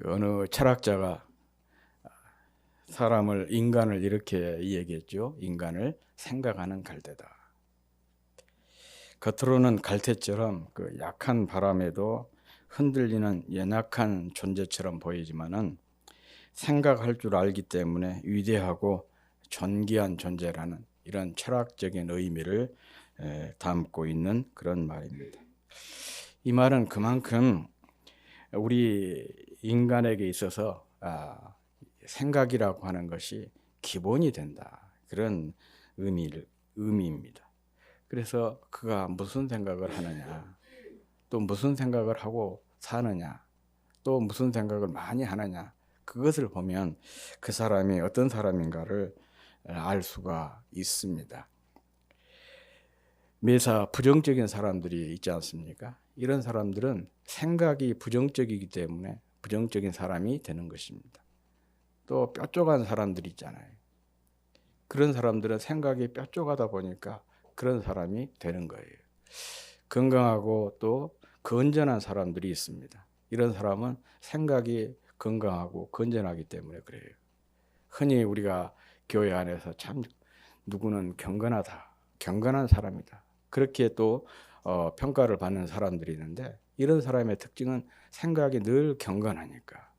어느 철학자가 인간을 이렇게 얘기했죠. 인간을 생각하는 갈대다. 겉으로는 갈대처럼 그 약한 바람에도 흔들리는 연약한 존재처럼 보이지만은 생각할 줄 알기 때문에 위대하고 존귀한 존재라는 이런 철학적인 의미를 담고 있는 그런 말입니다. 이 말은 그만큼 우리 인간에게 있어서 생각이라고 하는 것이 기본이 된다. 그런 의미입니다. 그래서 그가 무슨 생각을 하느냐, 또 무슨 생각을 하고 사느냐, 또 무슨 생각을 많이 하느냐, 그것을 보면 그 사람이 어떤 사람인가를 알 수가 있습니다. 매사 부정적인 사람들이 있지 않습니까? 이런 사람들은 생각이 부정적이기 때문에 부정적인 사람이 되는 것입니다. 또 뾰족한 사람들이 있잖아요. 그런 사람들은 생각이 뾰족하다 보니까 그런 사람이 되는 거예요. 건강하고 또 건전한 사람들이 있습니다. 이런 사람은 생각이 건강하고 건전하기 때문에 그래요. 흔히 우리가 교회 안에서 참 누구는 경건하다, 경건한 사람이다, 그렇게 또 평가를 받는 사람들이 있는데, 이런 사람의 특징은 생각이 늘 경건하니까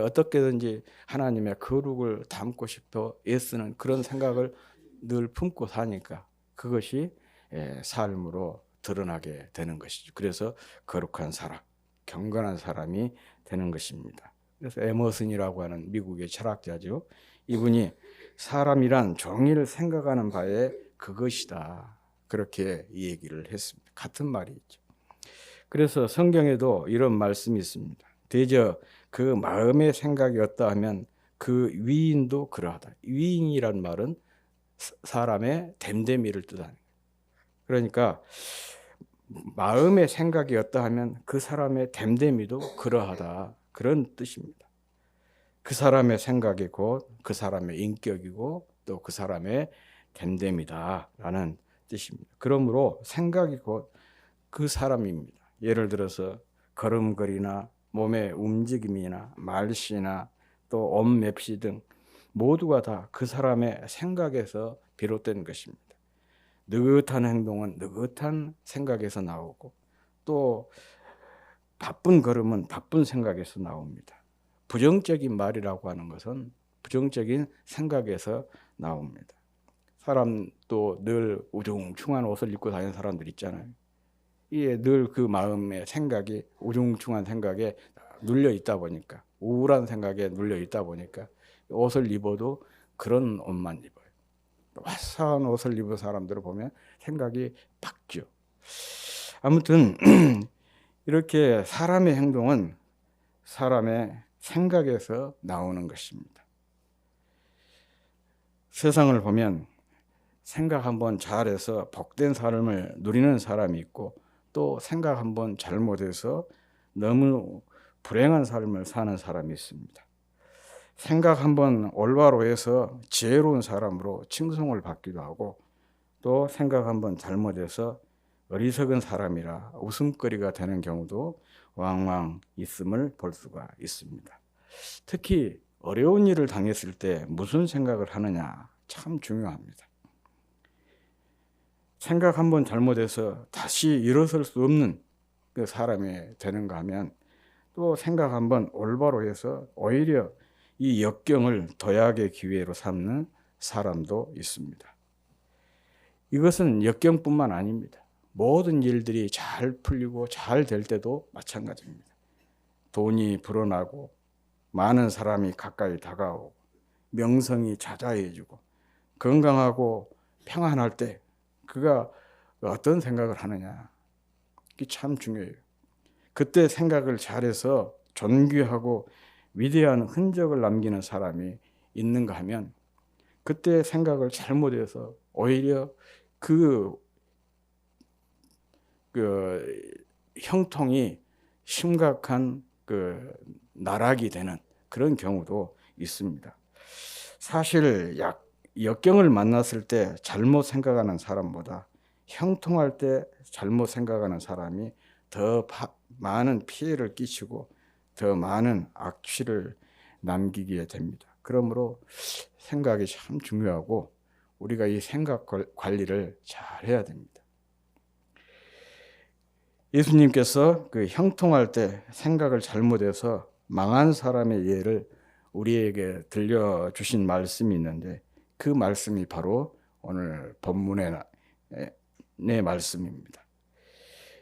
어떻게든지 하나님의 거룩을 담고 싶어 애쓰는 그런 생각을 늘 품고 사니까 그것이 삶으로 드러나게 되는 것이죠. 그래서 거룩한 사람, 경건한 사람이 되는 것입니다. 그래서 에머슨이라고 하는 미국의 철학자죠. 이분이 사람이란 종일 생각하는 바에 그것이다, 그렇게 얘기를 했습니다. 같은 말이죠. 그래서 성경에도 이런 말씀이 있습니다. 대저 그 마음의 생각이 어떠하면 그 위인도 그러하다. 위인이란 말은 사람의 됨됨이를 뜻하는 거예요. 그러니까 마음의 생각이 어떠하면 그 사람의 됨됨이도 그러하다, 그런 뜻입니다. 그 사람의 생각이 곧 그 사람의 인격이고 또 그 사람의 됨됨이다라는 뜻입니다. 그러므로 생각이 곧 그 사람입니다. 예를 들어서 걸음걸이나 몸의 움직임이나 말씨나 또 옷맵시 등 모두가 다 그 사람의 생각에서 비롯된 것입니다. 느긋한 행동은 느긋한 생각에서 나오고 또 바쁜 걸음은 바쁜 생각에서 나옵니다. 부정적인 말이라고 하는 것은 부정적인 생각에서 나옵니다. 사람도 늘 우중충한 옷을 입고 다니는 사람들 있잖아요. 이게 늘 그 마음의 생각이 우중충한 생각에 눌려 있다 보니까, 우울한 생각에 눌려 있다 보니까 옷을 입어도 그런 옷만 입어요. 화사한 옷을 입은 사람들을 보면 생각이 밝죠. 아무튼 이렇게 사람의 행동은 사람의 생각에서 나오는 것입니다. 세상을 보면 생각 한번 잘해서 복된 삶을 누리는 사람이 있고, 또 생각 한번 잘못해서 너무 불행한 삶을 사는 사람이 있습니다. 생각 한번 올바로 해서 지혜로운 사람으로 칭송을 받기도 하고, 또 생각 한번 잘못해서 어리석은 사람이라 웃음거리가 되는 경우도 왕왕 있음을 볼 수가 있습니다. 특히 어려운 일을 당했을 때 무슨 생각을 하느냐 참 중요합니다. 생각 한번 잘못해서 다시 일어설 수 없는 그 사람이 되는가 하면, 또 생각 한번 올바로 해서 오히려 이 역경을 도약의 기회로 삼는 사람도 있습니다. 이것은 역경뿐만 아닙니다. 모든 일들이 잘 풀리고 잘 될 때도 마찬가지입니다. 돈이 불어나고 많은 사람이 가까이 다가오고 명성이 자자해지고 건강하고 평안할 때 그가 어떤 생각을 하느냐, 이게 참 중요해요. 그때 생각을 잘해서 존귀하고 위대한 흔적을 남기는 사람이 있는가 하면, 그때 생각을 잘못해서 오히려 그 형통이 심각한 나락이 되는 그런 경우도 있습니다. 사실 역경을 만났을 때 잘못 생각하는 사람보다 형통할 때 잘못 생각하는 사람이 더 많은 피해를 끼치고 더 많은 악취를 남기게 됩니다. 그러므로 생각이 참 중요하고 우리가 이 생각 관리를 잘 해야 됩니다. 예수님께서 그 형통할 때 생각을 잘못해서 망한 사람의 예를 우리에게 들려주신 말씀이 있는데 그 말씀이 바로 오늘 본문의 내 말씀입니다.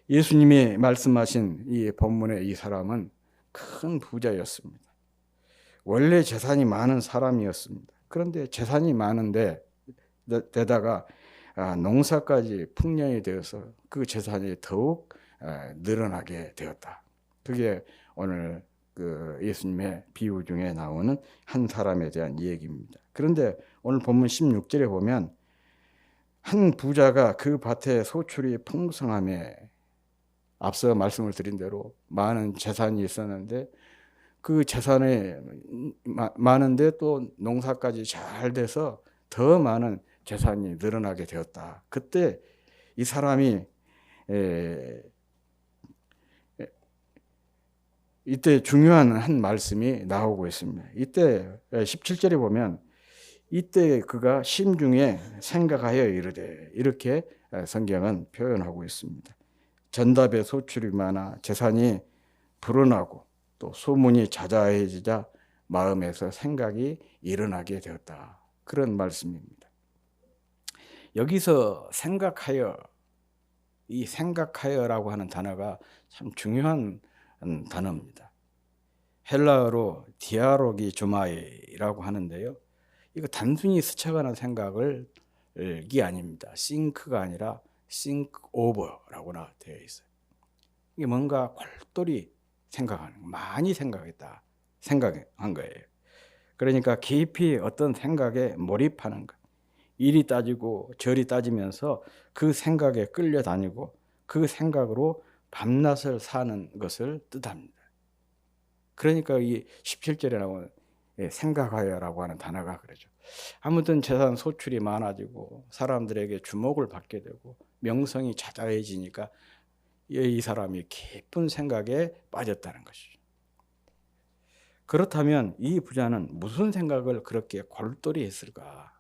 예수님이 말씀하신 이 본문의 이 사람은 큰 부자였습니다. 원래 재산이 많은 사람이었습니다. 그런데 재산이 많은데 게다가 농사까지 풍년이 되어서 그 재산이 더욱 늘어나게 되었다. 그게 오늘 그 예수님의 비유 중에 나오는 한 사람에 대한 얘기입니다. 그런데 오늘 본문 16절에 보면 한 부자가 그 밭에 소출이 풍성함에 앞서 말씀을 드린 대로 많은 재산이 있었는데 그 재산이 많은데 또 농사까지 잘 돼서 더 많은 재산이 늘어나게 되었다. 그때 이 사람이 이때 중요한 한 말씀이 나오고 있습니다. 이때 17절에 보면 이때 그가 심중에 생각하여 이르되 이렇게 성경은 표현하고 있습니다. 전답에 소출이 많아 재산이 불어나고 또 소문이 자자해지자 마음에서 생각이 일어나게 되었다. 그런 말씀입니다. 여기서 생각하여, 이 생각하여라고 하는 단어가 참 중요한 단어입니다. 헬라어로 디아로기 주마이라고 하는데요. 이거 단순히 스쳐가는 생각이 아닙니다. think가 아니라 think over라고 되어 있어요. 이게 뭔가 골똘히 생각하는 거, 많이 생각했다, 생각한 거예요. 그러니까 깊이 어떤 생각에 몰입하는 것, 이리 따지고 저리 따지면서 그 생각에 끌려다니고 그 생각으로 밤낮을 사는 것을 뜻합니다. 그러니까 이 17절에 나오는 생각하여라고 하는 단어가 그러죠. 아무튼 재산 소출이 많아지고 사람들에게 주목을 받게 되고 명성이 자자해지니까 이 사람이 깊은 생각에 빠졌다는 것이죠. 그렇다면 이 부자는 무슨 생각을 그렇게 골똘히 했을까?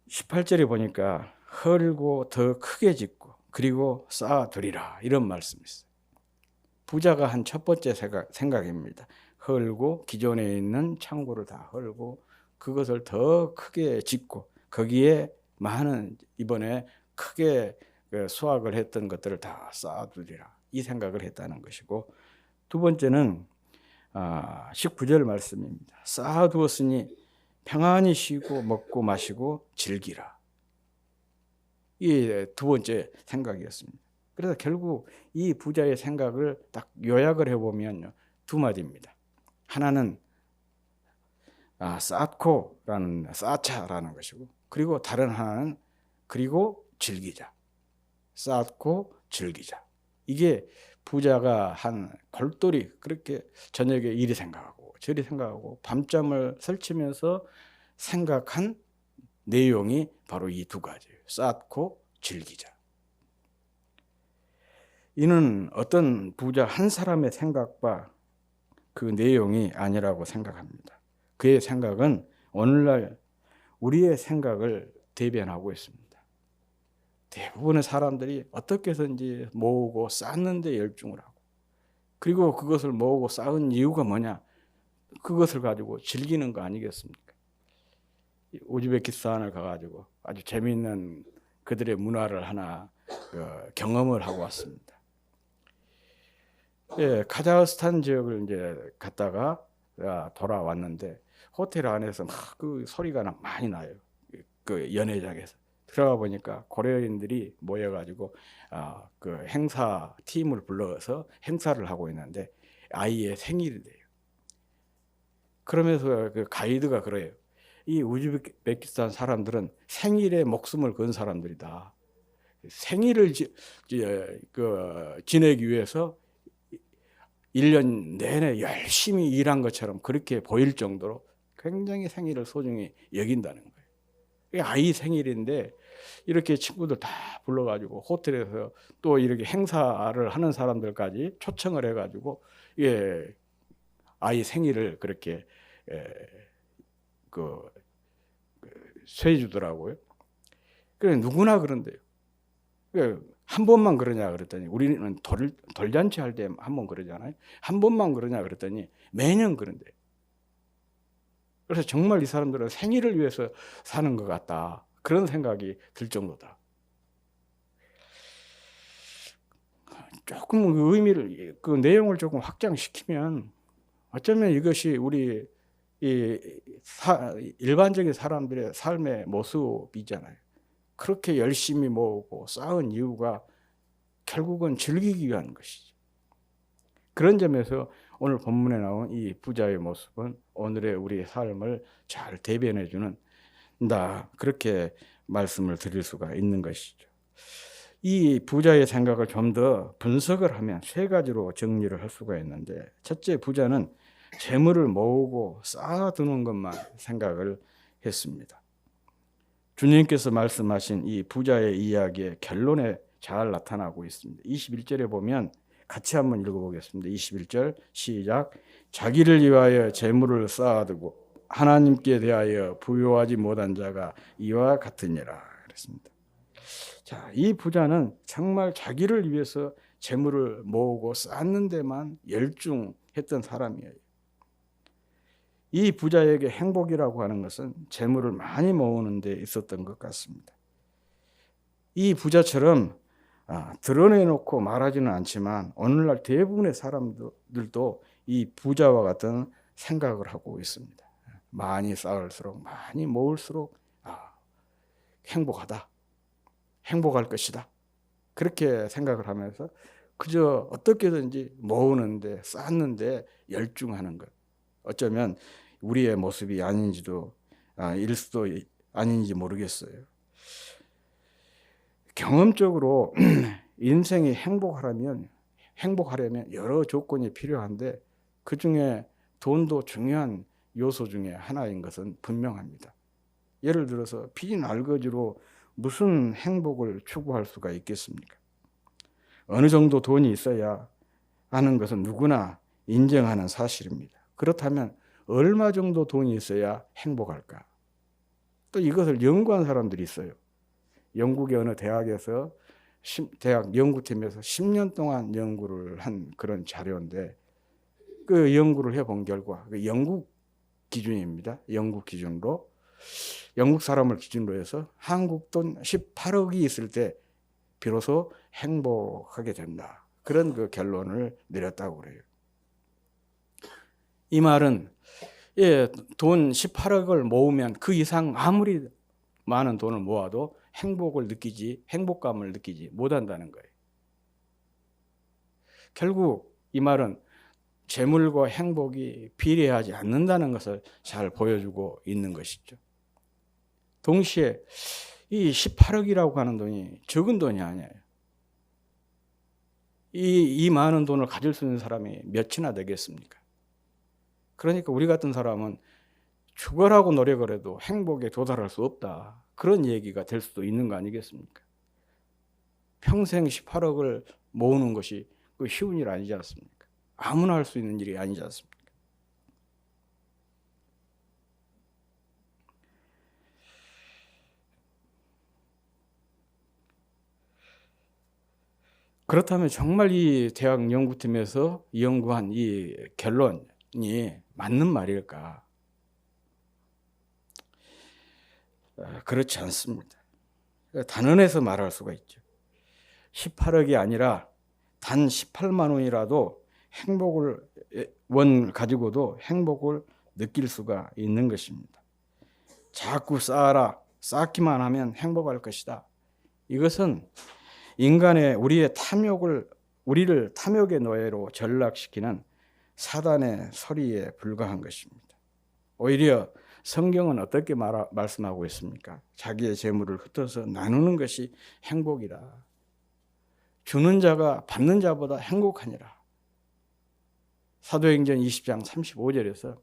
18절에 보니까 헐고 더 크게 짓고 그리고 쌓아두리라 이런 말씀이 있어요. 부자가 한 첫 번째 생각입니다. 헐고 기존에 있는 창고를 다 헐고 그것을 더 크게 짓고 거기에 많은 이번에 크게 수확을 했던 것들을 다 쌓아두리라 이 생각을 했다는 것이고, 두 번째는 19절 말씀입니다. 쌓아두었으니 평안히 쉬고 먹고 마시고 즐기라. 이 두 번째 생각이었습니다. 그래서 결국 이 부자의 생각을 딱 요약을 해보면 두 마디입니다. 하나는 쌓자라는 것이고, 그리고 다른 하나는 그리고 즐기자. 쌓고 즐기자. 이게 부자가 한 골똘히 그렇게 저녁에 이리 생각하고 저리 생각하고 밤잠을 설치면서 생각한 내용이 바로 이 두 가지예요. 쌓고 즐기자. 이는 어떤 부자 한 사람의 생각과 그 내용이 아니라고 생각합니다. 그의 생각은 오늘날 우리의 생각을 대변하고 있습니다. 대부분의 사람들이 어떻게 해서든지 모으고 쌓는 데 열중을 하고, 그리고 그것을 모으고 쌓은 이유가 뭐냐? 그것을 가지고 즐기는 거 아니겠습니까? 우즈베키스탄을 가가지고 아주 재미있는 그들의 문화를 하나 경험을 하고 왔습니다. 예, 카자흐스탄 지역을 이제 갔다가 돌아왔는데 호텔 안에서 막 그 소리가 많이 나요. 그 연회장에서 들어가 보니까 고려인들이 모여가지고 그 행사 팀을 불러서 행사를 하고 있는데 아이의 생일이래요. 그러면서 그 가이드가 그래요. 이 우즈베키스탄 사람들은 생일에 목숨을 건 사람들이다. 생일을 지내기 위해서 1년 내내 열심히 일한 것처럼 그렇게 보일 정도로 굉장히 생일을 소중히 여긴다는 거예요. 아이 생일인데 이렇게 친구들 다 불러가지고 호텔에서 또 이렇게 행사를 하는 사람들까지 초청을 해가지고 예, 아이 생일을 그렇게 그 쇠 주더라고요. 그래 누구나 그런데요. 한 번만 그러냐 그랬더니 우리는 돌잔치 할 때 한 번 그러잖아요. 한 번만 그러냐 그랬더니 매년 그런대요. 그래서 정말 이 사람들은 생일을 위해서 사는 것 같다. 그런 생각이 들 정도다. 조금 그 의미를, 그 내용을 조금 확장시키면 어쩌면 이것이 우리 일반적인 사람들의 삶의 모습이잖아요. 그렇게 열심히 모으고 쌓은 이유가 결국은 즐기기 위한 것이죠. 그런 점에서 오늘 본문에 나온 이 부자의 모습은 오늘의 우리의 삶을 잘 대변해 주는 그렇게 말씀을 드릴 수가 있는 것이죠. 이 부자의 생각을 좀 더 분석을 하면 세 가지로 정리를 할 수가 있는데, 첫째, 부자는 재물을 모으고 쌓아두는 것만 생각을 했습니다. 주님께서 말씀하신 이 부자의 이야기의 결론에 잘 나타나고 있습니다. 21절에 보면 같이 한번 읽어보겠습니다. 21절 시작. 자기를 위하여 재물을 쌓아두고 하나님께 대하여 부요하지 못한 자가 이와 같으니라 그랬습니다. 자, 이 부자는 정말 자기를 위해서 재물을 모으고 쌓는 데만 열중했던 사람이에요. 이 부자에게 행복이라고 하는 것은 재물을 많이 모으는 데 있었던 것 같습니다. 이 부자처럼 드러내놓고 말하지는 않지만 오늘날 대부분의 사람들도 이 부자와 같은 생각을 하고 있습니다. 많이 쌓을수록, 많이 모을수록 행복하다, 행복할 것이다, 그렇게 생각을 하면서 그저 어떻게든지 모으는데, 쌓는데 열중하는 것. 어쩌면 우리의 모습이 아닌지도 일 수도 아닌지 모르겠어요. 경험적으로 인생이 행복하려면 여러 조건이 필요한데 그 중에 돈도 중요한 요소 중에 하나인 것은 분명합니다. 예를 들어서 피진알거지로 무슨 행복을 추구할 수가 있겠습니까? 어느 정도 돈이 있어야 하는 것은 누구나 인정하는 사실입니다. 그렇다면 얼마 정도 돈이 있어야 행복할까? 또 이것을 연구한 사람들이 있어요. 영국의 어느 대학에서 대학 연구팀에서 10년 동안 연구를 한 그런 자료인데, 그 연구를 해본 결과 영국 기준입니다. 영국 기준으로, 영국 사람을 기준으로 해서 한국 돈 18억이 있을 때 비로소 행복하게 된다. 그런 그 결론을 내렸다고 그래요. 이 말은 돈 18억을 모으면 그 이상 아무리 많은 돈을 모아도 행복감을 느끼지 못한다는 거예요. 결국 이 말은 재물과 행복이 비례하지 않는다는 것을 잘 보여주고 있는 것이죠. 동시에 이 18억이라고 하는 돈이 적은 돈이 아니에요. 이 많은 돈을 가질 수 있는 사람이 몇이나 되겠습니까? 그러니까 우리 같은 사람은 죽어라고 노력을 해도 행복에 도달할 수 없다. 그런 얘기가 될 수도 있는 거 아니겠습니까? 평생 18억을 모으는 것이 쉬운 일 아니지 않습니까? 아무나 할 수 있는 일이 아니지 않습니까? 그렇다면 정말 이 대학 연구팀에서 연구한 이 결론이 맞는 말일까? 그렇지 않습니다. 단언해서 말할 수가 있죠. 18억이 아니라 단 18만 원이라도 가지고도 행복을 느낄 수가 있는 것입니다. 자꾸 쌓기만 하면 행복할 것이다. 이것은 우리를 탐욕의 노예로 전락시키는 사단의 소리에 불과한 것입니다. 오히려 성경은 어떻게 말씀하고 있습니까? 자기의 재물을 흩어서 나누는 것이 행복이라. 주는 자가 받는 자보다 행복하니라. 사도행전 20장 35절에서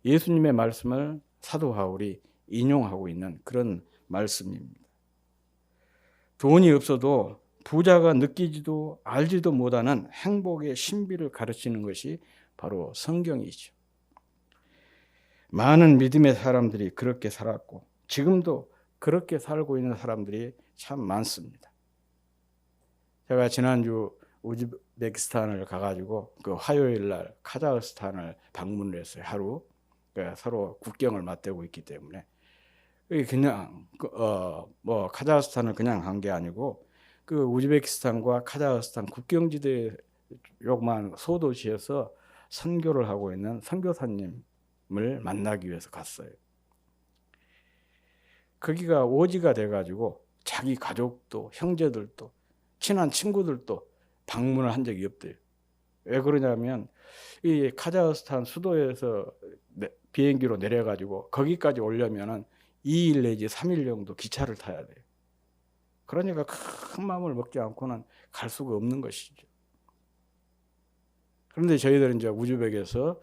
예수님의 말씀을 사도 바울이 인용하고 있는 그런 말씀입니다. 돈이 없어도 부자가 느끼지도 알지도 못하는 행복의 신비를 가르치는 것이 바로 성경이죠. 많은 믿음의 사람들이 그렇게 살았고 지금도 그렇게 살고 있는 사람들이 참 많습니다. 제가 지난주 우즈베키스탄을 가가지고 그 화요일 날 카자흐스탄을 방문을 했어요. 하루. 서로 국경을 맞대고 있기 때문에 그냥 뭐 카자흐스탄을 그냥 간 게 아니고 그 우즈베키스탄과 카자흐스탄 국경지대 요만 소도시에서 선교를 하고 있는 선교사님을 만나기 위해서 갔어요. 거기가 오지가 돼가지고 자기 가족도 형제들도 친한 친구들도 방문을 한 적이 없대요. 왜 그러냐면 이 카자흐스탄 수도에서 비행기로 내려가지고 거기까지 오려면은 2일 내지 3일 정도 기차를 타야 돼요. 그러니까 큰 마음을 먹지 않고는 갈 수가 없는 것이죠. 그런데 저희들은 이제 우즈벡에서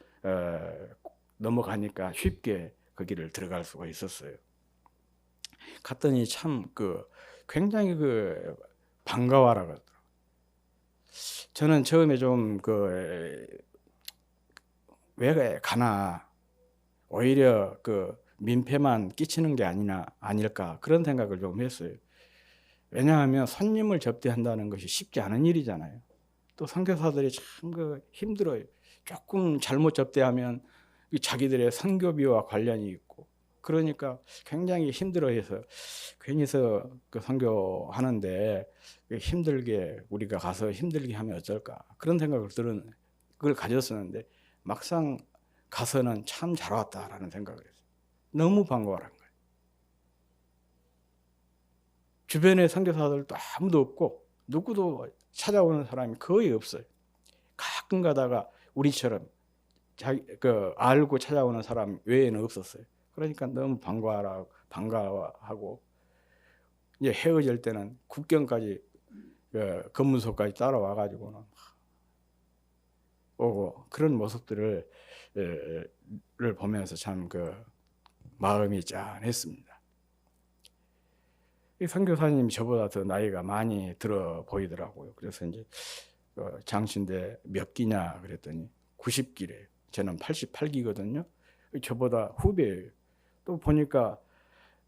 넘어가니까 쉽게 거기를 들어갈 수가 있었어요. 갔더니 참 굉장히 반가워라 그러더라고요. 저는 처음에 좀 왜 가나 오히려 민폐만 끼치는 게 아닐까 그런 생각을 좀 했어요. 왜냐하면 손님을 접대한다는 것이 쉽지 않은 일이잖아요. 또 선교사들이 참 힘들어요. 조금 잘못 접대하면 자기들의 선교비와 관련이 있고 그러니까 굉장히 힘들어해서 괜히서 선교하는데 힘들게 우리가 가서 힘들게 하면 어쩔까 그런 생각을 그걸 가졌었는데 막상 가서는 참 잘 왔다라는 생각을 했어요. 너무 반가워란 거예요. 주변에 선교사들도 아무도 없고 누구도 찾아오는 사람이 거의 없어요. 가끔 가다가 우리처럼 알고 찾아오는 사람 외에는 없었어요. 그러니까 너무 반가워하고 이제 헤어질 때는 국경까지 검문소까지 따라와가지고는 오고 그런 모습들을 보면서 참 마음이 짠했습니다. 이 선교사님이 저보다 더 나이가 많이 들어 보이더라고요. 그래서 이제 장신대 몇 기냐 그랬더니 90기래요. 저는 88기거든요. 저보다 후배예요. 또 보니까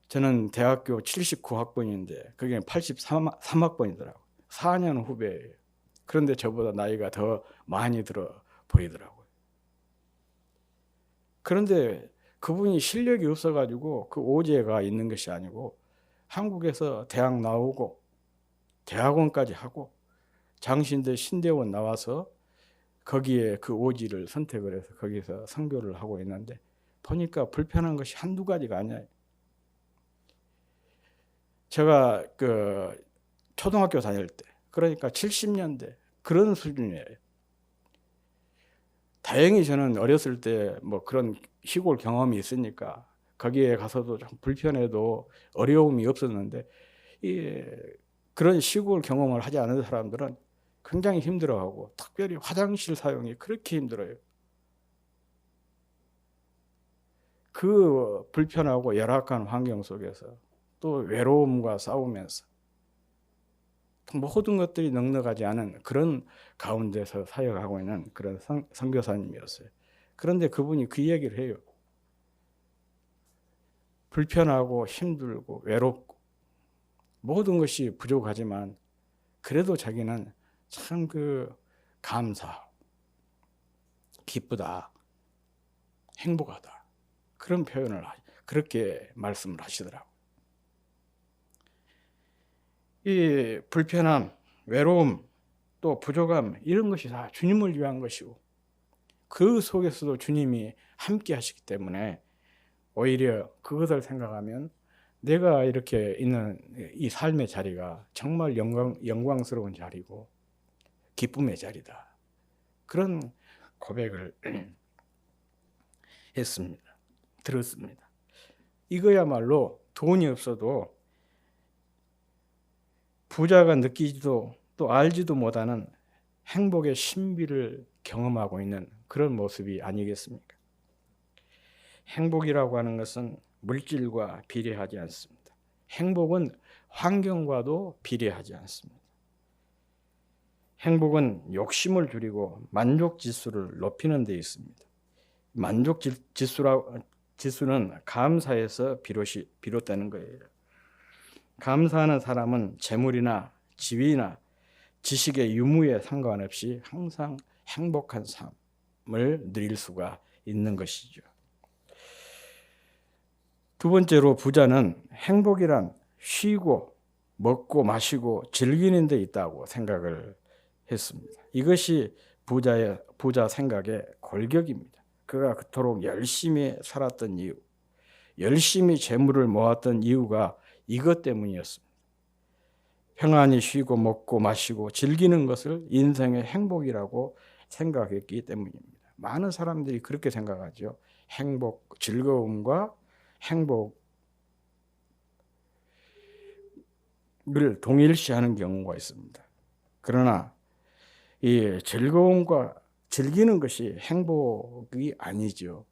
저는 대학교 79학번인데 그게 83학번이더라고요. 4년 후배예요. 그런데 저보다 나이가 더 많이 들어 보이더라고요. 그런데 그분이 실력이 없어가지고 그 오지가 있는 것이 아니고 한국에서 대학 나오고 대학원까지 하고 장신대 신대원 나와서 거기에 그 오지를 선택을 해서 거기서 선교를 하고 있는데 보니까 불편한 것이 한두 가지가 아니에요. 제가 초등학교 다닐 때 그러니까 70년대 그런 수준이에요. 다행히 저는 어렸을 때 뭐 그런 시골 경험이 있으니까 거기에 가서도 좀 불편해도 어려움이 없었는데 그런 시골 경험을 하지 않은 사람들은 굉장히 힘들어하고 특별히 화장실 사용이 그렇게 힘들어요. 그 불편하고 열악한 환경 속에서 또 외로움과 싸우면서 모든 것들이 넉넉하지 않은 그런 가운데서 사역하고 있는 그런 선교사님이었어요. 그런데 그분이 그 얘기를 해요. 불편하고 힘들고 외롭고 모든 것이 부족하지만 그래도 자기는 참 감사, 기쁘다, 행복하다 그런 표현을 그렇게 말씀을 하시더라고요. 이 불편함, 외로움, 또 부족함 이런 것이 다 주님을 위한 것이고 그 속에서도 주님이 함께 하시기 때문에 오히려 그것을 생각하면 내가 이렇게 있는 이 삶의 자리가 정말 영광스러운 자리고 기쁨의 자리다. 그런 고백을 들었습니다. 이거야말로 돈이 없어도 부자가 느끼지도 또 알지도 못하는 행복의 신비를 경험하고 있는 그런 모습이 아니겠습니까? 행복이라고 하는 것은 물질과 비례하지 않습니다. 행복은 환경과도 비례하지 않습니다. 행복은 욕심을 줄이고 만족 지수를 높이는 데 있습니다. 만족 지수는 감사에서 비롯되는 거예요. 감사하는 사람은 재물이나 지위나 지식의 유무에 상관없이 항상 행복한 삶을 누릴 수가 있는 것이죠. 두 번째로 부자는 행복이란 쉬고 먹고 마시고 즐기는 데 있다고 생각을 했습니다. 이것이 부자 생각의 골격입니다. 그가 그토록 열심히 살았던 이유, 열심히 재물을 모았던 이유가 이것 때문이었습니다. 평안히 쉬고 먹고 마시고 즐기는 것을 인생의 행복이라고 생각했기 때문입니다. 많은 사람들이 그렇게 생각하죠. 즐거움과 행복을 동일시하는 경우가 있습니다. 그러나 이 즐거움과 즐기는 것이 행복이 아니죠.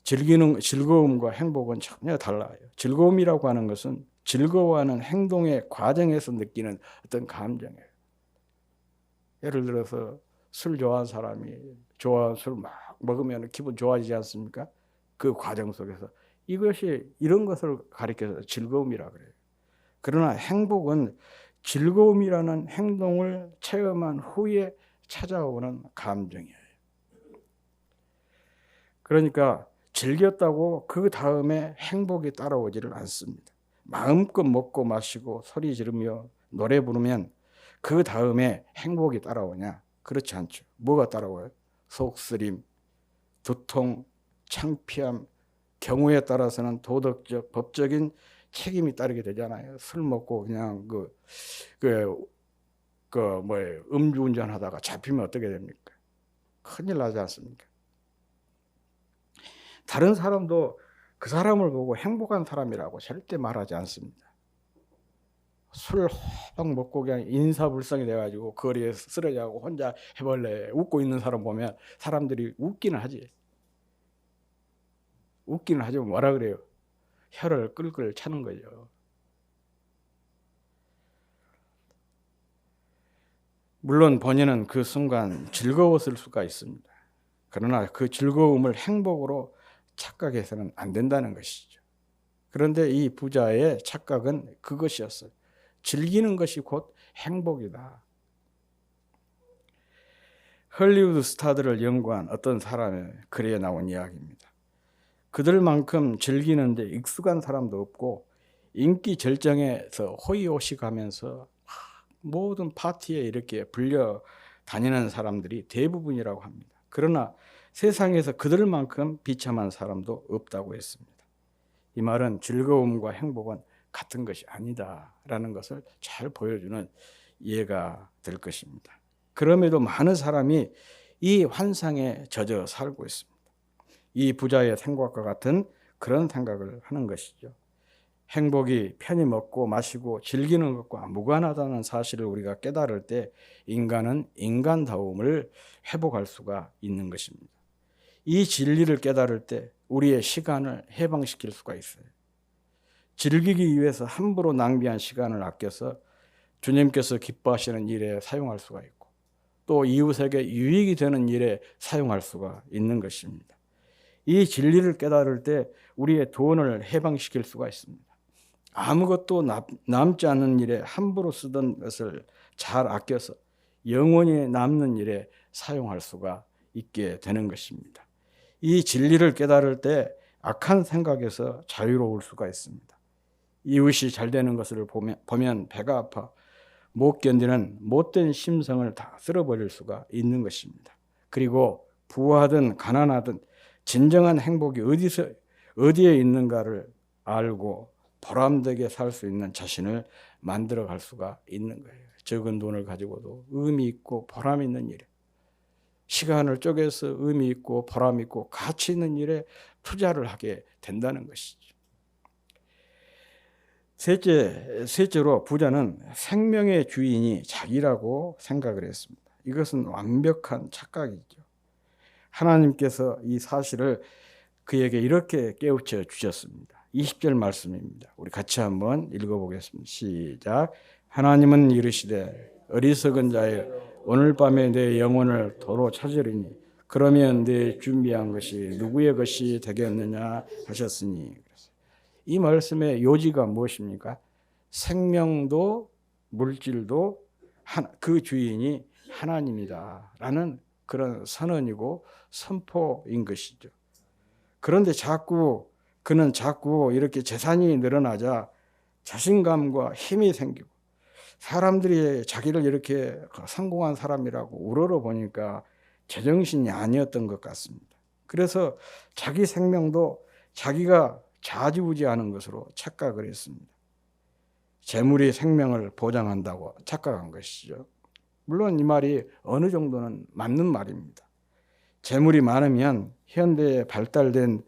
즐거움과 행복은 전혀 달라요. 즐거움이라고 하는 것은 즐거워하는 행동의 과정에서 느끼는 어떤 감정이에요. 예를 들어서 술 좋아하는 사람이 좋아하는 술 막 먹으면 기분 좋아지지 않습니까? 그 과정 속에서 이런 것을 가리켜서 즐거움이라 그래요. 그러나 행복은 즐거움이라는 행동을 체험한 후에 찾아오는 감정이에요. 그러니까 즐겼다고 그 다음에 행복이 따라오지를 않습니다. 마음껏 먹고 마시고 소리 지르며 노래 부르면 그 다음에 행복이 따라오냐? 그렇지 않죠. 뭐가 따라와요? 속쓰림, 두통, 창피함, 경우에 따라서는 도덕적, 법적인 책임이 따르게 되잖아요. 술 먹고 그냥 음주운전 하다가 잡히면 어떻게 됩니까? 큰일 나지 않습니까? 다른 사람도 그 사람을 보고 행복한 사람이라고 절대 말하지 않습니다. 술 호박 먹고 그냥 인사불성이 돼가지고 거리에 쓰러져가고 혼자 해벌레 웃고 있는 사람 보면 사람들이 웃기는 하지. 웃기는 하지만 뭐라 그래요? 혀를 끌끌 차는 거죠. 물론 본인은 그 순간 즐거웠을 수가 있습니다. 그러나 그 즐거움을 행복으로 착각해서는 안 된다는 것이죠. 그런데 이 부자의 착각은 그것이었어요. 즐기는 것이 곧 행복이다. 헐리우드 스타들을 연구한 어떤 사람의 글에 나온 이야기입니다. 그들만큼 즐기는데 익숙한 사람도 없고 인기 절정에서 호의호식하면서 모든 파티에 이렇게 불려 다니는 사람들이 대부분이라고 합니다. 그러나 세상에서 그들만큼 비참한 사람도 없다고 했습니다. 이 말은 즐거움과 행복은 같은 것이 아니다라는 것을 잘 보여주는 예가 될 것입니다. 그럼에도 많은 사람이 이 환상에 젖어 살고 있습니다. 이 부자의 생각과 같은 그런 생각을 하는 것이죠. 행복이 편히 먹고 마시고 즐기는 것과 무관하다는 사실을 우리가 깨달을 때 인간은 인간다움을 회복할 수가 있는 것입니다. 이 진리를 깨달을 때 우리의 시간을 해방시킬 수가 있어요. 즐기기 위해서 함부로 낭비한 시간을 아껴서 주님께서 기뻐하시는 일에 사용할 수가 있고 또 이웃에게 유익이 되는 일에 사용할 수가 있는 것입니다. 이 진리를 깨달을 때 우리의 돈을 해방시킬 수가 있습니다. 아무것도 남지 않는 일에 함부로 쓰던 것을 잘 아껴서 영원히 남는 일에 사용할 수가 있게 되는 것입니다. 이 진리를 깨달을 때 악한 생각에서 자유로울 수가 있습니다. 이웃이 잘 되는 것을 보면 배가 아파 못 견디는 못된 심성을 다 쓸어버릴 수가 있는 것입니다. 그리고 부하든 가난하든 진정한 행복이 어디에 있는가를 알고 보람되게 살 수 있는 자신을 만들어갈 수가 있는 거예요. 적은 돈을 가지고도 의미 있고 보람 있는 일에 시간을 쪼개서 의미 있고 보람 있고 가치 있는 일에 투자를 하게 된다는 것이죠. 셋째로 부자는 생명의 주인이 자기라고 생각을 했습니다. 이것은 완벽한 착각이죠. 하나님께서 이 사실을 그에게 이렇게 깨우쳐 주셨습니다. 20절 말씀입니다. 우리 같이 한번 읽어보겠습니다. 시작. 하나님은 이르시되 어리석은 자여 오늘 밤에 내 영혼을 도로 찾으리니 그러면 내 준비한 것이 누구의 것이 되겠느냐 하셨으니. 이 말씀의 요지가 무엇입니까? 생명도 물질도 그 주인이 하나님이다라는 그런 선언이고 선포인 것이죠. 그런데 그는 자꾸 이렇게 재산이 늘어나자 자신감과 힘이 생기고 사람들이 자기를 이렇게 성공한 사람이라고 우러러 보니까 제정신이 아니었던 것 같습니다. 그래서 자기 생명도 자기가 좌지우지하는 것으로 착각을 했습니다. 재물이 생명을 보장한다고 착각한 것이죠. 물론 이 말이 어느 정도는 맞는 말입니다. 재물이 많으면 현대에 발달된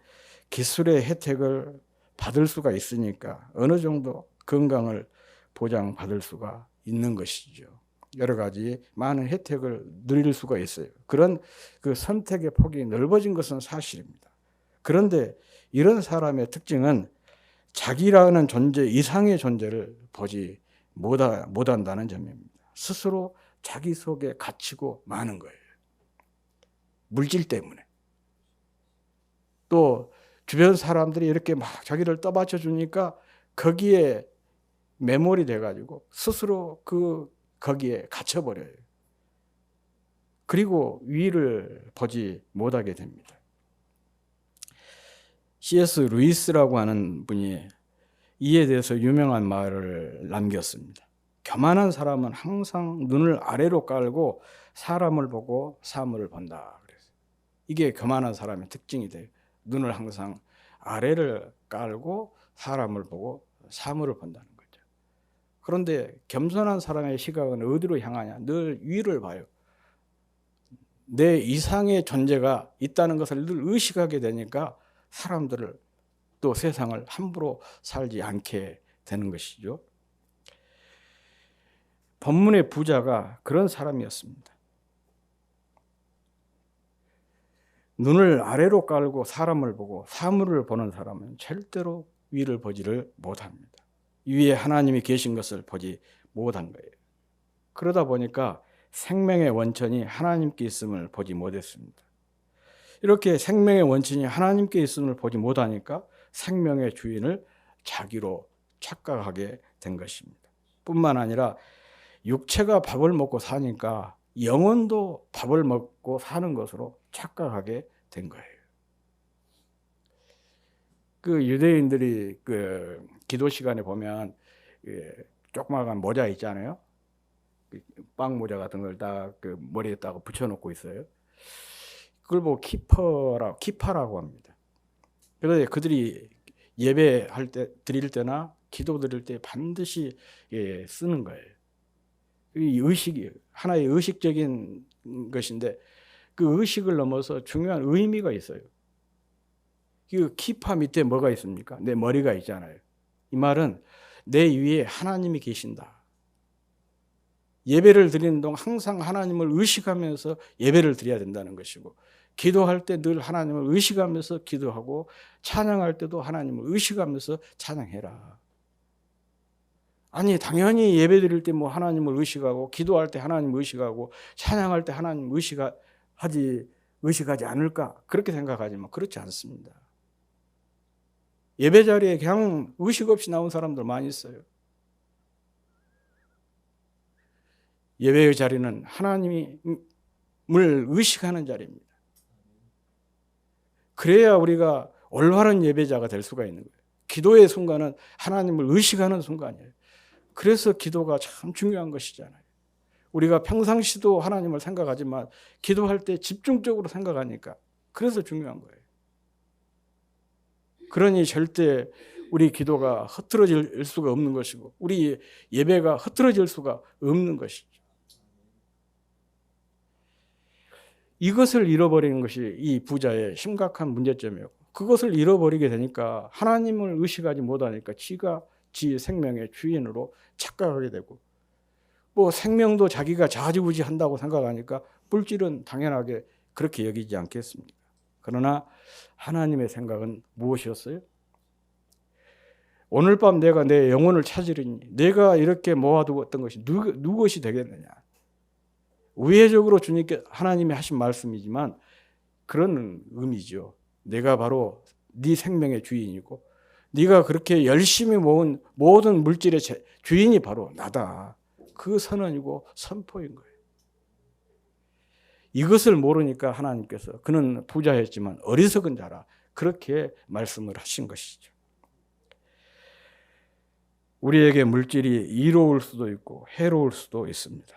기술의 혜택을 받을 수가 있으니까 어느 정도 건강을 보장받을 수가 있는 것이죠. 여러 가지 많은 혜택을 누릴 수가 있어요. 그런 그 선택의 폭이 넓어진 것은 사실입니다. 그런데 이런 사람의 특징은 자기라는 존재 이상의 존재를 보지 못한다는 점입니다. 스스로 자기 속에 갇히고 마는 거예요. 물질 때문에. 또 주변 사람들이 이렇게 막 자기를 떠받쳐 주니까 거기에 매몰이 돼가지고 스스로 거기에 갇혀버려요. 그리고 위를 보지 못하게 됩니다. C.S. 루이스라고 하는 분이 이에 대해서 유명한 말을 남겼습니다. 교만한 사람은 항상 눈을 아래로 깔고 사람을 보고 사물을 본다. 그래서 이게 교만한 사람의 특징이 돼요. 눈을 항상 아래를 깔고 사람을 보고 사물을 본다는 거죠. 그런데 겸손한 사람의 시각은 어디로 향하냐? 늘 위를 봐요. 내 이상의 존재가 있다는 것을 늘 의식하게 되니까 사람들을 또 세상을 함부로 살지 않게 되는 것이죠. 본문의 부자가 그런 사람이었습니다. 눈을 아래로 깔고 사람을 보고 사물을 보는 사람은 절대로 위를 보지를 못합니다. 위에 하나님이 계신 것을 보지 못한 거예요. 그러다 보니까 생명의 원천이 하나님께 있음을 보지 못했습니다. 이렇게 생명의 원천이 하나님께 있음을 보지 못하니까 생명의 주인을 자기로 착각하게 된 것입니다. 뿐만 아니라 육체가 밥을 먹고 사니까 영혼도 밥을 먹고 사는 것으로 착각하게 된 거예요. 그 유대인들이 그 기도 시간에 보면 조그마한 모자 있잖아요. 빵 모자 같은 걸 딱 그 머리에다가 붙여놓고 있어요. 그걸 보고 키파라고 합니다. 그런데 그들이 예배할 때 드릴 때나 기도 드릴 때 반드시 쓰는 거예요. 이 의식이 하나의 의식적인 것인데 그 의식을 넘어서 중요한 의미가 있어요. 그 키파 밑에 뭐가 있습니까? 내 머리가 있잖아요. 이 말은 내 위에 하나님이 계신다. 예배를 드리는 동안 항상 하나님을 의식하면서 예배를 드려야 된다는 것이고, 기도할 때 늘 하나님을 의식하면서 기도하고, 찬양할 때도 하나님을 의식하면서 찬양해라. 아니 당연히 예배 드릴 때 뭐 하나님을 의식하고, 기도할 때 하나님을 의식하고, 찬양할 때 하나님을 의식하지 않을까 그렇게 생각하지만 그렇지 않습니다. 예배 자리에 그냥 의식 없이 나온 사람들 많이 있어요. 예배의 자리는 하나님을 의식하는 자리입니다. 그래야 우리가 올바른 예배자가 될 수가 있는 거예요. 기도의 순간은 하나님을 의식하는 순간이에요. 그래서 기도가 참 중요한 것이잖아요. 우리가 평상시도 하나님을 생각하지만 기도할 때 집중적으로 생각하니까 그래서 중요한 거예요. 그러니 절대 우리 기도가 흐트러질 수가 없는 것이고 우리 예배가 흐트러질 수가 없는 것이죠. 이것을 잃어버리는 것이 이 부자의 심각한 문제점이에요. 그것을 잃어버리게 되니까 하나님을 의식하지 못하니까 지 생명의 주인으로 착각하게 되고, 뭐 생명도 자기가 좌지우지한다고 생각하니까 물질은 당연하게 그렇게 여기지 않겠습니까? 그러나 하나님의 생각은 무엇이었어요? 오늘 밤 내가 내 영혼을 찾으리니 내가 이렇게 모아두었던 것이 누구것이 되겠느냐. 우회적으로 주님께 하나님이 하신 말씀이지만 그런 의미죠. 내가 바로 네 생명의 주인이고 네가 그렇게 열심히 모은 모든 물질의 주인이 바로 나다. 그 선언이고 선포인 거예요. 이것을 모르니까 하나님께서 그는 부자였지만 어리석은 자라 그렇게 말씀을 하신 것이죠. 우리에게 물질이 이로울 수도 있고 해로울 수도 있습니다.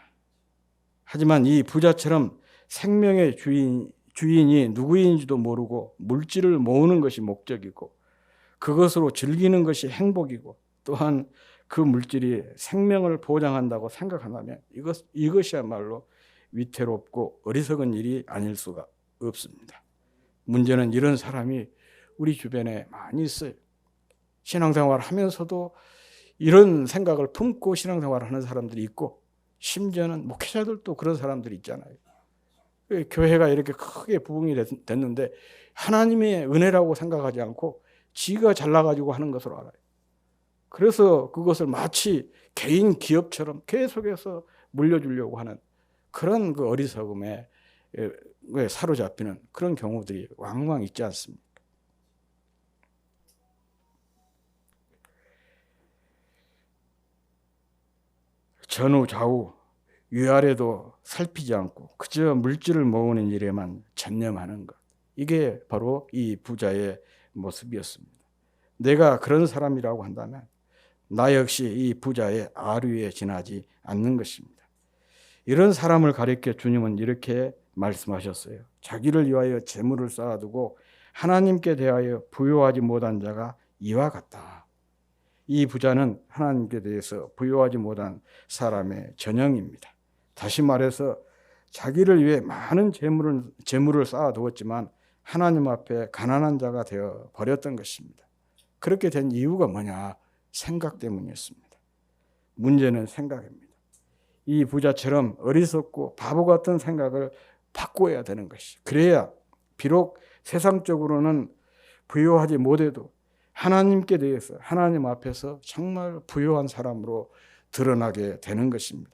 하지만 이 부자처럼 생명의 주인이 누구인지도 모르고 물질을 모으는 것이 목적이고 그것으로 즐기는 것이 행복이고 또한 그 물질이 생명을 보장한다고 생각한다면 이것이야말로 위태롭고 어리석은 일이 아닐 수가 없습니다. 문제는 이런 사람이 우리 주변에 많이 있어요. 신앙생활을 하면서도 이런 생각을 품고 신앙생활을 하는 사람들이 있고 심지어는 목회자들도 그런 사람들이 있잖아요. 교회가 이렇게 크게 부흥이 됐는데 하나님의 은혜라고 생각하지 않고 지가 잘나가지고 하는 것으로 알아요. 그래서 그것을 마치 개인 기업처럼 계속해서 물려주려고 하는 그런 그 어리석음에 사로잡히는 그런 경우들이 왕왕 있지 않습니까? 전후 좌우 위아래도 살피지 않고 그저 물질을 모으는 일에만 전념하는 것. 이게 바로 이 부자의 모습이었습니다. 내가 그런 사람이라고 한다면 나 역시 이 부자의 아류에 지나지 않는 것입니다. 이런 사람을 가리켜 주님은 이렇게 말씀하셨어요. 자기를 위하여 재물을 쌓아두고 하나님께 대하여 부요하지 못한 자가 이와 같다. 이 부자는 하나님께 대해서 부요하지 못한 사람의 전형입니다. 다시 말해서 자기를 위해 많은 재물을 쌓아두었지만 하나님 앞에 가난한 자가 되어 버렸던 것입니다. 그렇게 된 이유가 뭐냐? 생각 때문이었습니다. 문제는 생각입니다. 이 부자처럼 어리석고 바보 같은 생각을 바꿔야 되는 것이. 그래야 비록 세상적으로는 부요하지 못해도 하나님께 대해서 하나님 앞에서 정말 부요한 사람으로 드러나게 되는 것입니다.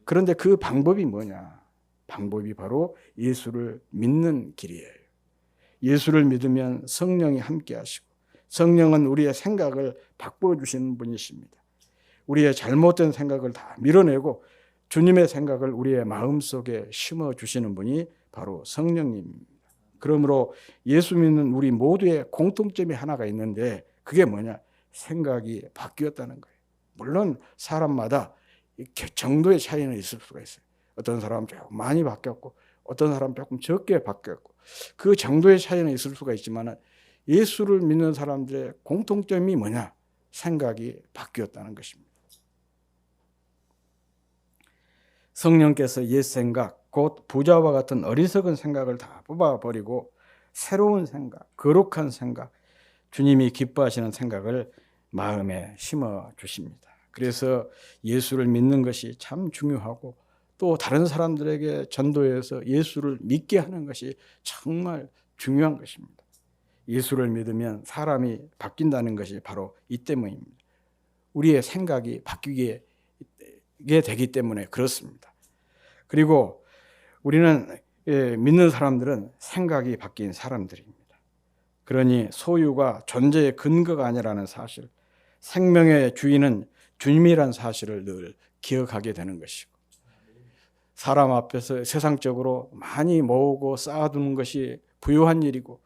그런데 그 방법이 뭐냐? 방법이 바로 예수를 믿는 길이에요. 예수를 믿으면 성령이 함께 하시고 성령은 우리의 생각을 바꿔주시는 분이십니다. 우리의 잘못된 생각을 다 밀어내고 주님의 생각을 우리의 마음속에 심어주시는 분이 바로 성령님입니다. 그러므로 예수 믿는 우리 모두의 공통점이 하나가 있는데 그게 뭐냐? 생각이 바뀌었다는 거예요. 물론 사람마다 정도의 차이는 있을 수가 있어요. 어떤 사람은 조금 많이 바뀌었고 어떤 사람은 조금 적게 바뀌었고 그 정도의 차이는 있을 수가 있지만 예수를 믿는 사람들의 공통점이 뭐냐? 생각이 바뀌었다는 것입니다. 성령께서 옛 생각, 곧 부자와 같은 어리석은 생각을 다 뽑아버리고 새로운 생각, 거룩한 생각, 주님이 기뻐하시는 생각을 마음에 심어주십니다. 그래서 예수를 믿는 것이 참 중요하고 또 다른 사람들에게 전도해서 예수를 믿게 하는 것이 정말 중요한 것입니다. 예수를 믿으면 사람이 바뀐다는 것이 바로 이 때문입니다. 우리의 생각이 바뀌게 되기 때문에 그렇습니다. 그리고 우리는 믿는 사람들은 생각이 바뀐 사람들입니다. 그러니 소유가 존재의 근거가 아니라는 사실, 생명의 주인은 주님이란 사실을 늘 기억하게 되는 것이고 사람 앞에서 세상적으로 많이 모으고 쌓아두는 것이 부유한 일이고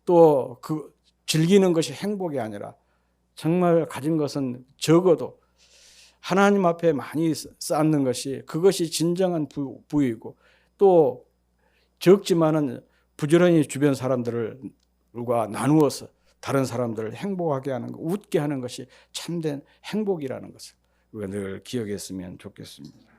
또 그 즐기는 것이 행복이 아니라 정말 가진 것은 적어도 하나님 앞에 많이 쌓는 것이 그것이 진정한 부유이고 또 적지만은 부지런히 주변 사람들과 나누어서 다른 사람들을 행복하게 하는 것, 웃게 하는 것이 참된 행복이라는 것을 우리가 늘 기억했으면 좋겠습니다.